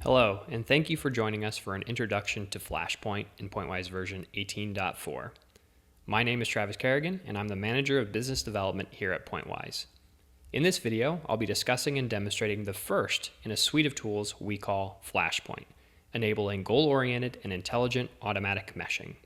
Hello, and thank you for joining us for an introduction to Flashpoint in Pointwise version 18.4. My name is Travis Kerrigan, and I'm the Manager of Business Development here at Pointwise. In this video, I'll be discussing and demonstrating the first in a suite of tools we call Flashpoint, enabling goal-oriented and intelligent automatic meshing.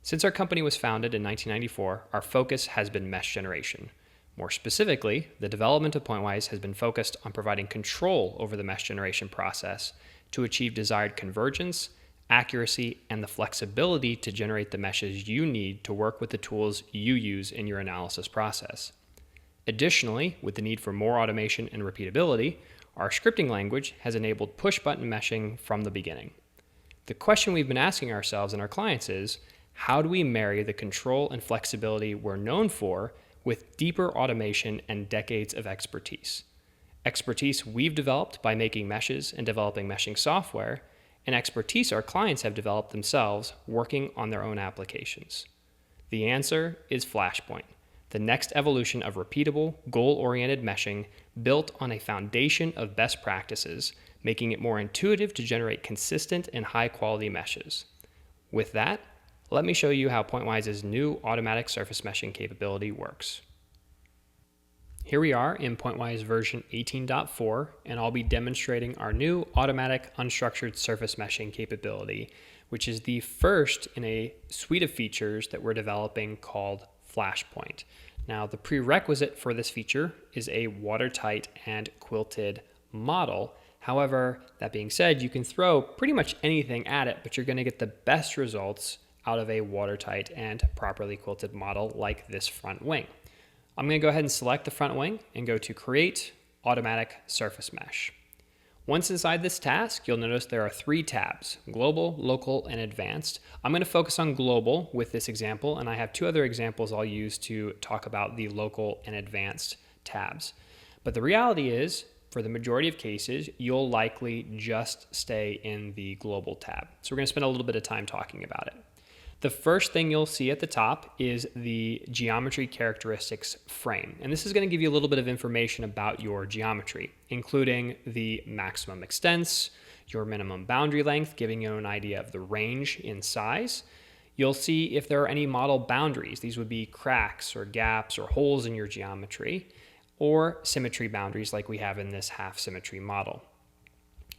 Since our company was founded in 1994, our focus has been mesh generation. More specifically, the development of Pointwise has been focused on providing control over the mesh generation process to achieve desired convergence, accuracy, and the flexibility to generate the meshes you need to work with the tools you use in your analysis process. Additionally, with the need for more automation and repeatability, our scripting language has enabled push-button meshing from the beginning. The question we've been asking ourselves and our clients is, how do we marry the control and flexibility we're known for with deeper automation and decades of expertise? Expertise we've developed by making meshes and developing meshing software, and expertise our clients have developed themselves working on their own applications. The answer is Flashpoint, the next evolution of repeatable, goal-oriented meshing built on a foundation of best practices, making it more intuitive to generate consistent and high-quality meshes. With that, let me show you how Pointwise's new automatic surface meshing capability works. Here we are in Pointwise version 18.4, and I'll be demonstrating our new automatic unstructured surface meshing capability, which is the first in a suite of features that we're developing called Flashpoint. Now, the prerequisite for this feature is a watertight and quilted model. However, that being said, you can throw pretty much anything at it, but you're going to get the best results out of a watertight and properly quilted model like this front wing. I'm going to go ahead and select the front wing and go to Create Automatic Surface Mesh. Once inside this task, you'll notice there are three tabs: Global, Local, and Advanced. I'm going to focus on Global with this example, and I have two other examples I'll use to talk about the Local and Advanced tabs. But the reality is, for the majority of cases, you'll likely just stay in the Global tab. So we're going to spend a little bit of time talking about it. The first thing you'll see at the top is the geometry characteristics frame. And this is going to give you a little bit of information about your geometry, including the maximum extents, your minimum boundary length, giving you an idea of the range in size. You'll see if there are any model boundaries. These would be cracks or gaps or holes in your geometry, or symmetry boundaries like we have in this half symmetry model.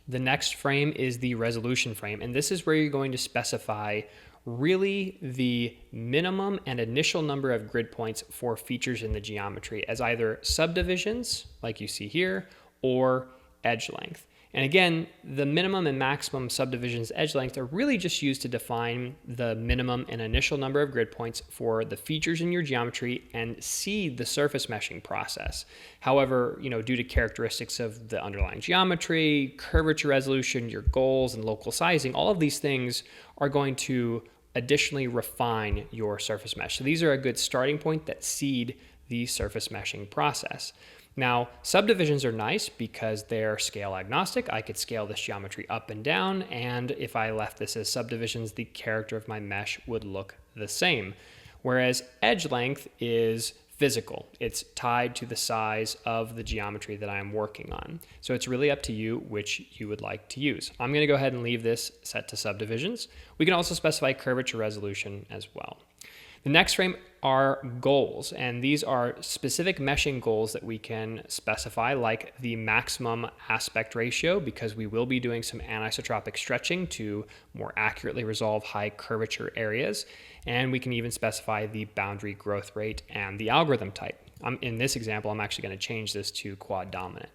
The next frame is the resolution frame, and this is where you're going to specify really the minimum and initial number of grid points for features in the geometry as either subdivisions, like you see here, or edge length. And again, the minimum and maximum subdivisions edge length are really just used to define the minimum and initial number of grid points for the features in your geometry and seed the surface meshing process. However, due to characteristics of the underlying geometry, curvature resolution, your goals, and local sizing, all of these things are going to additionally refine your surface mesh. So these are a good starting point that seed the surface meshing process. Now, subdivisions are nice because they're scale agnostic. I could scale this geometry up and down, and if I left this as subdivisions, the character of my mesh would look the same. Whereas edge length is physical. It's tied to the size of the geometry that I'm working on. So it's really up to you which you would like to use. I'm going to go ahead and leave this set to subdivisions. We can also specify curvature resolution as well. The next frame are goals, and these are specific meshing goals that we can specify, like the maximum aspect ratio, because we will be doing some anisotropic stretching to more accurately resolve high curvature areas. And we can even specify the boundary growth rate and the algorithm type. In this example, I'm actually going to change this to quad dominant.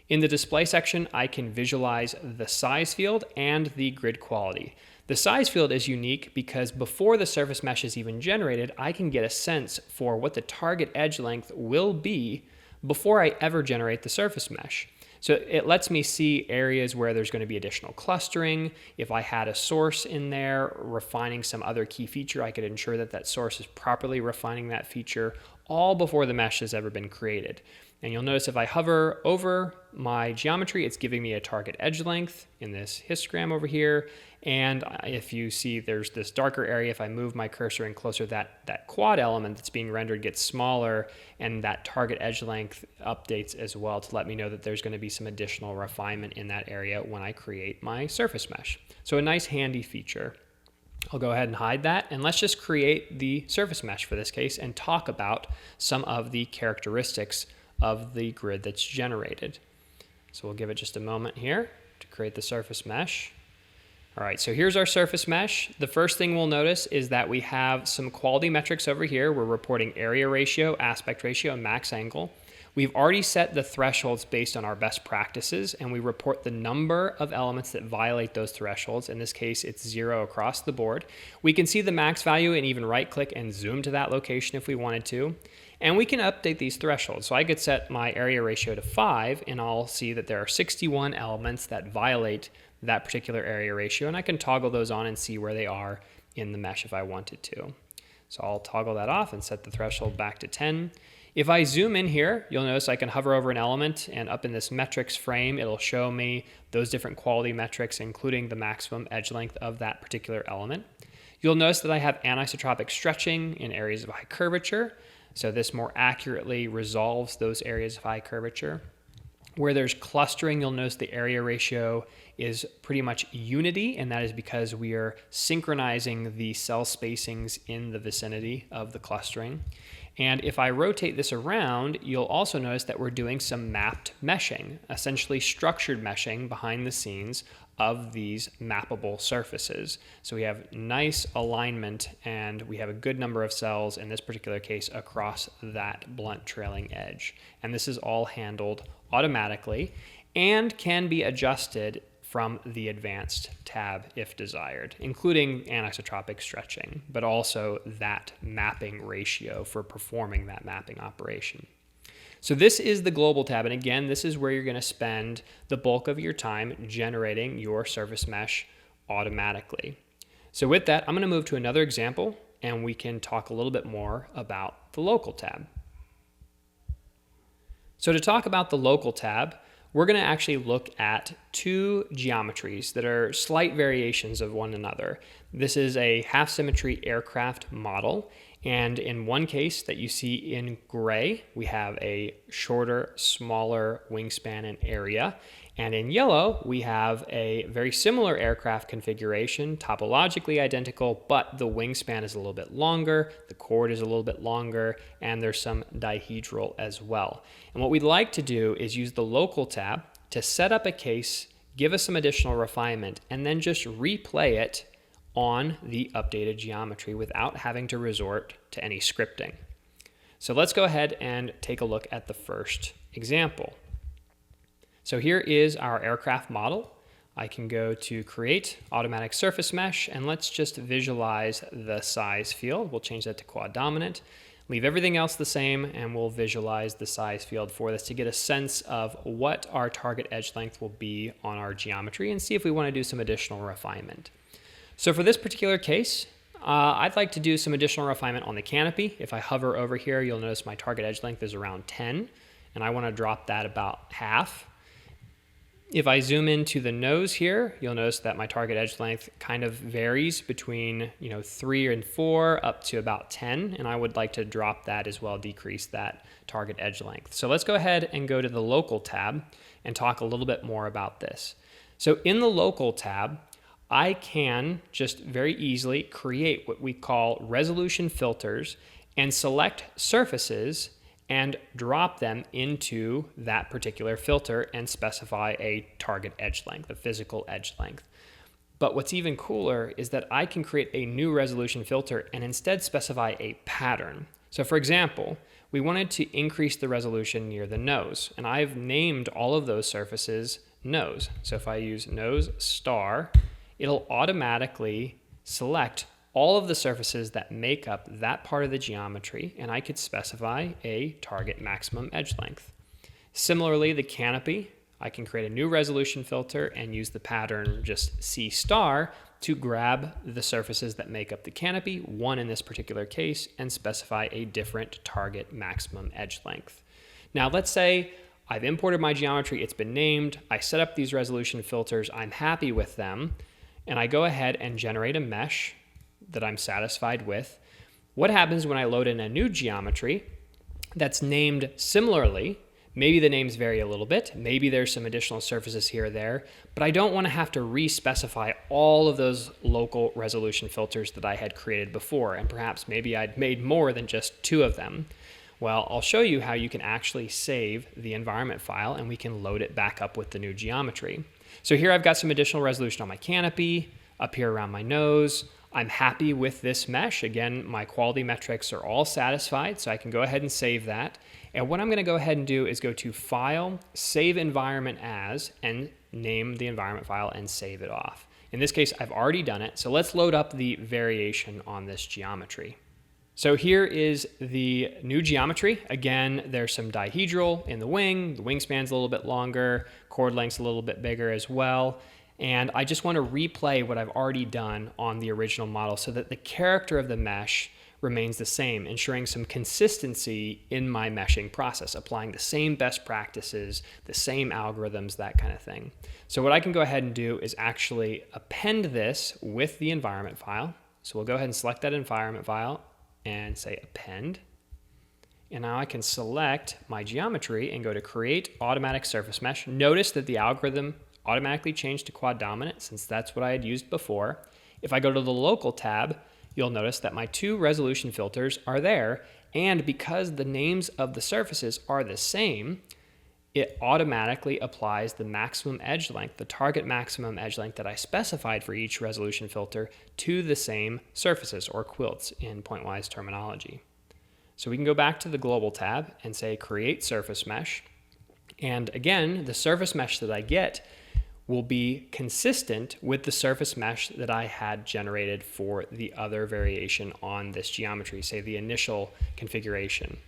In the display section, I can visualize the size field and the grid quality. The size field is unique because before the surface mesh is even generated, I can get a sense for what the target edge length will be before I ever generate the surface mesh. So it lets me see areas where there's going to be additional clustering. If I had a source in there refining some other key feature, I could ensure that that source is properly refining that feature all before the mesh has ever been created. And you'll notice if I hover over my geometry, it's giving me a target edge length in this histogram over here. And if you see there's this darker area, if I move my cursor in closer, that quad element that's being rendered gets smaller, and that target edge length updates as well to let me know that there's going to be some additional refinement in that area when I create my surface mesh. So a nice handy feature. I'll go ahead and hide that, and let's just create the surface mesh for this case and talk about some of the characteristics of the grid that's generated. So we'll give it just a moment here to create the surface mesh. All right, so here's our surface mesh. The first thing we'll notice is that we have some quality metrics over here. We're reporting area ratio, aspect ratio, and max angle. We've already set the thresholds based on our best practices, and we report the number of elements that violate those thresholds. In this case, it's 0 across the board. We can see the max value and even right-click and zoom to that location if we wanted to. And we can update these thresholds. So I could set my area ratio to 5, and I'll see that there are 61 elements that violate that particular area ratio, and I can toggle those on and see where they are in the mesh if I wanted to. So I'll toggle that off and set the threshold back to 10. If I zoom in here, you'll notice I can hover over an element, and up in this metrics frame, it'll show me those different quality metrics, including the maximum edge length of that particular element. You'll notice that I have anisotropic stretching in areas of high curvature, so this more accurately resolves those areas of high curvature. Where there's clustering, you'll notice the area ratio is pretty much unity, and that is because we are synchronizing the cell spacings in the vicinity of the clustering. And if I rotate this around, you'll also notice that we're doing some mapped meshing, essentially structured meshing behind the scenes of these mappable surfaces. So we have nice alignment, and we have a good number of cells, in this particular case, across that blunt trailing edge. And this is all handled automatically and can be adjusted from the advanced tab if desired, including anisotropic stretching, but also that mapping ratio for performing that mapping operation. So this is the global tab, and again, this is where you're going to spend the bulk of your time generating your surface mesh automatically. So with that, I'm going to move to another example, and we can talk a little bit more about the local tab. So to talk about the local tab, we're going to actually look at two geometries that are slight variations of one another. This is a half-symmetry aircraft model, and in one case that you see in gray, we have a shorter, smaller wingspan and area, and in yellow, we have a very similar aircraft configuration, topologically identical, but the wingspan is a little bit longer, the chord is a little bit longer, and there's some dihedral as well. And what we'd like to do is use the local tab to set up a case, give us some additional refinement, and then just replay it on the updated geometry without having to resort to any scripting. So let's go ahead and take a look at the first example. So here is our aircraft model. I can go to create automatic surface mesh, and let's just visualize the size field. We'll change that to quad dominant, leave everything else the same, and we'll visualize the size field for this to get a sense of what our target edge length will be on our geometry and see if we want to do some additional refinement. So for this particular case, I'd like to do some additional refinement on the canopy. If I hover over here, you'll notice my target edge length is around 10, and I want to drop that about half. If I zoom into the nose here, you'll notice that my target edge length kind of varies between 3 and 4 up to about 10, and I would like to drop that as well, decrease that target edge length. So let's go ahead and go to the local tab and talk a little bit more about this. So in the local tab, I can just very easily create what we call resolution filters and select surfaces and drop them into that particular filter and specify a target edge length, a physical edge length. But what's even cooler is that I can create a new resolution filter and instead specify a pattern. So for example, we wanted to increase the resolution near the nose, and I've named all of those surfaces nose. So if I use nose star, it'll automatically select all of the surfaces that make up that part of the geometry, and I could specify a target maximum edge length. Similarly, the canopy, I can create a new resolution filter and use the pattern just C star to grab the surfaces that make up the canopy, one in this particular case, and specify a different target maximum edge length. Now let's say I've imported my geometry, it's been named, I set up these resolution filters, I'm happy with them, and I go ahead and generate a mesh that I'm satisfied with. What happens when I load in a new geometry that's named similarly? Maybe the names vary a little bit, maybe there's some additional surfaces here or there, but I don't want to have to re-specify all of those local resolution filters that I had created before, and perhaps maybe I'd made more than just 2 of them. Well, I'll show you how you can actually save the environment file and we can load it back up with the new geometry. So here I've got some additional resolution on my canopy, up here around my nose. I'm happy with this mesh. Again, my quality metrics are all satisfied, so I can go ahead and save that. And what I'm going to go ahead and do is go to File, Save Environment As, and name the environment file and save it off. In this case, I've already done it, so let's load up the variation on this geometry. So here is the new geometry. Again, there's some dihedral in the wingspan's a little bit longer, chord length's a little bit bigger as well. And I just want to replay what I've already done on the original model so that the character of the mesh remains the same, ensuring some consistency in my meshing process, applying the same best practices, the same algorithms, that kind of thing. So what I can go ahead and do is actually append this with the environment file. So we'll go ahead and select that environment file and say append. And now I can select my geometry and go to Create Automatic Surface Mesh. Notice that the algorithm automatically changed to quad dominant since that's what I had used before. If I go to the Local tab, you'll notice that my 2 resolution filters are there, and because the names of the surfaces are the same, it automatically applies the maximum edge length, the target maximum edge length that I specified for each resolution filter to the same surfaces, or quilts in Pointwise terminology. So we can go back to the Global tab and say Create Surface Mesh, and again, the surface mesh that I get will be consistent with the surface mesh that I had generated for the other variation on this geometry, say the initial configuration.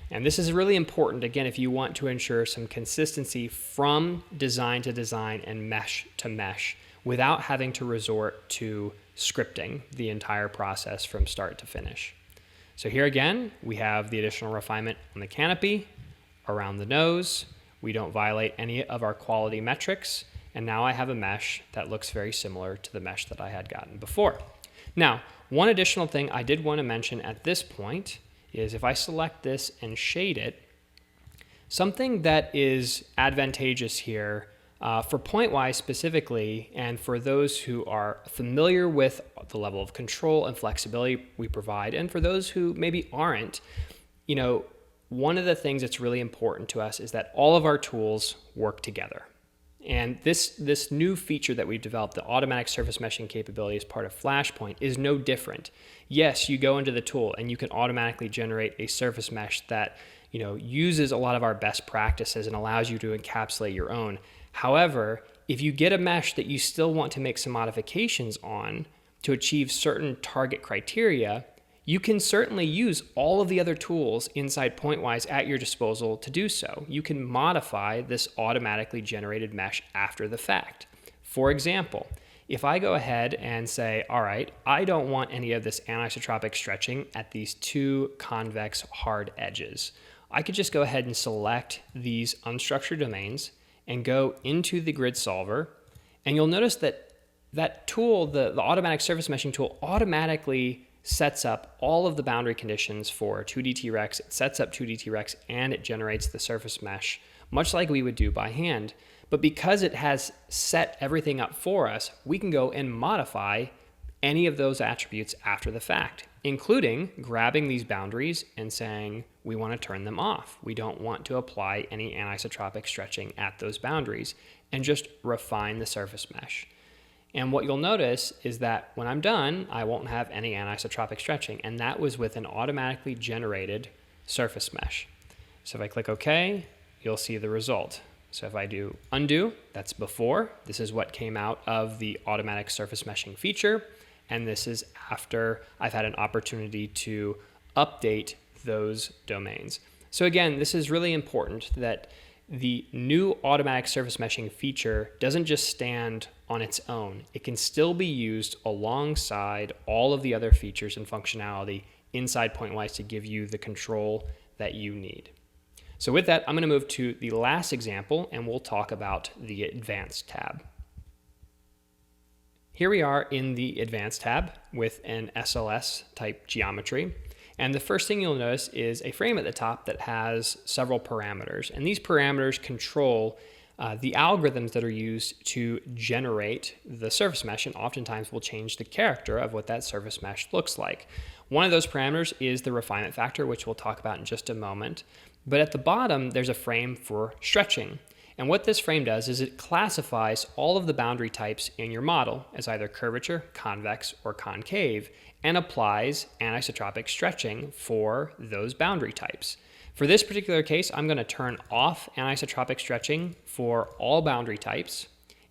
And this is really important, again, if you want to ensure some consistency from design to design and mesh to mesh without having to resort to scripting the entire process from start to finish. So here again, we have the additional refinement on the canopy, around the nose. We don't violate any of our quality metrics. And now I have a mesh that looks very similar to the mesh that I had gotten before. Now, one additional thing I did want to mention at this point is if I select this and shade it, something that is advantageous here for Pointwise specifically, and for those who are familiar with the level of control and flexibility we provide, and for those who maybe aren't, one of the things that's really important to us is that all of our tools work together. And this new feature that we've developed, the automatic surface meshing capability as part of Flashpoint, is no different. Yes, you go into the tool and you can automatically generate a surface mesh that uses a lot of our best practices and allows you to encapsulate your own. However, if you get a mesh that you still want to make some modifications on to achieve certain target criteria, you can certainly use all of the other tools inside Pointwise at your disposal to do so. You can modify this automatically generated mesh after the fact. For example, if I go ahead and say, all right, I don't want any of this anisotropic stretching at these 2 convex hard edges, I could just go ahead and select these unstructured domains and go into the grid solver, and you'll notice that that tool, the automatic surface meshing tool, automatically sets up all of the boundary conditions for 2D T-Rex. It sets up 2D T-Rex and it generates the surface mesh, much like we would do by hand. But because it has set everything up for us, we can go and modify any of those attributes after the fact, including grabbing these boundaries and saying we want to turn them off. We don't want to apply any anisotropic stretching at those boundaries, and just refine the surface mesh. And what you'll notice is that when I'm done, I won't have any anisotropic stretching, and that was with an automatically generated surface mesh. So if I click OK, you'll see the result. So if I do undo, that's before. This is what came out of the automatic surface meshing feature, and this is after I've had an opportunity to update those domains. So again, this is really important that the new automatic surface meshing feature doesn't just stand on its own. It can still be used alongside all of the other features and functionality inside Pointwise to give you the control that you need. So with that, I'm going to move to the last example and we'll talk about the Advanced tab. Here we are in the Advanced tab with an SLS type geometry. And the first thing you'll notice is a frame at the top that has several parameters. And these parameters control the algorithms that are used to generate the surface mesh, and oftentimes will change the character of what that surface mesh looks like. One of those parameters is the refinement factor, which we'll talk about in just a moment. But at the bottom, there's a frame for stretching. And what this frame does is it classifies all of the boundary types in your model as either curvature, convex, or concave, and applies anisotropic stretching for those boundary types. For this particular case, I'm going to turn off anisotropic stretching for all boundary types,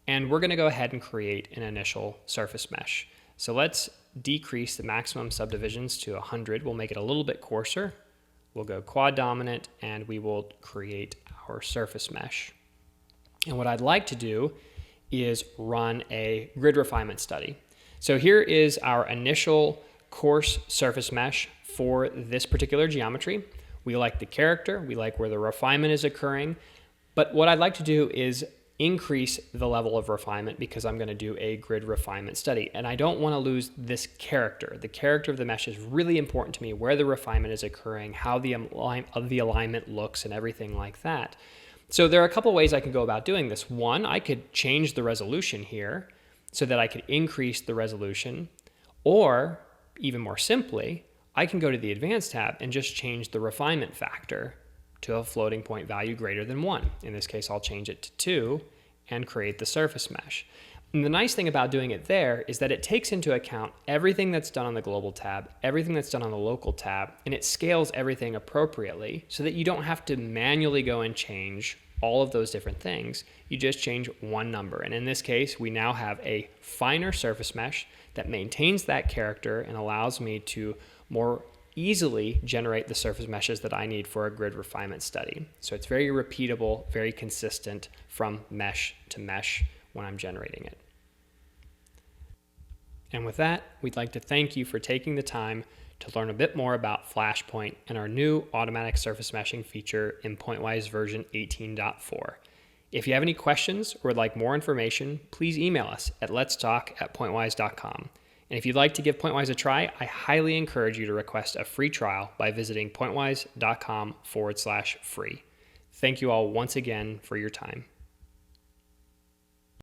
and we're going to go ahead and create an initial surface mesh. So let's decrease the maximum subdivisions to 100. We'll make it a little bit coarser. We'll go quad dominant, and we will create our surface mesh. And what I'd like to do is run a grid refinement study. So here is our initial coarse surface mesh for this particular geometry. We like the character, we like where the refinement is occurring, but what I'd like to do is increase the level of refinement because I'm going to do a grid refinement study. And I don't want to lose this character. The character of the mesh is really important to me, where the refinement is occurring, how the alignment looks, and everything like that. So there are a couple ways I can go about doing this. One, I could change the resolution here so that I could increase the resolution, or even more simply, I can go to the Advanced tab and just change the refinement factor to a floating point value greater than 1. In this case, I'll change it to 2 and create the surface mesh. And the nice thing about doing it there is that it takes into account everything that's done on the global tab, everything that's done on the local tab, and it scales everything appropriately so that you don't have to manually go and change all of those different things. You just change one number. And in this case, we now have a finer surface mesh that maintains that character and allows me to more easily generate the surface meshes that I need for a grid refinement study. So it's very repeatable, very consistent from mesh to mesh when I'm generating it. And with that, we'd like to thank you for taking the time to learn a bit more about Flashpoint and our new automatic surface meshing feature in Pointwise version 18.4. If you have any questions or would like more information, please email us at letstalk@pointwise.com. And if you'd like to give Pointwise a try, I highly encourage you to request a free trial by visiting pointwise.com/free. Thank you all once again for your time.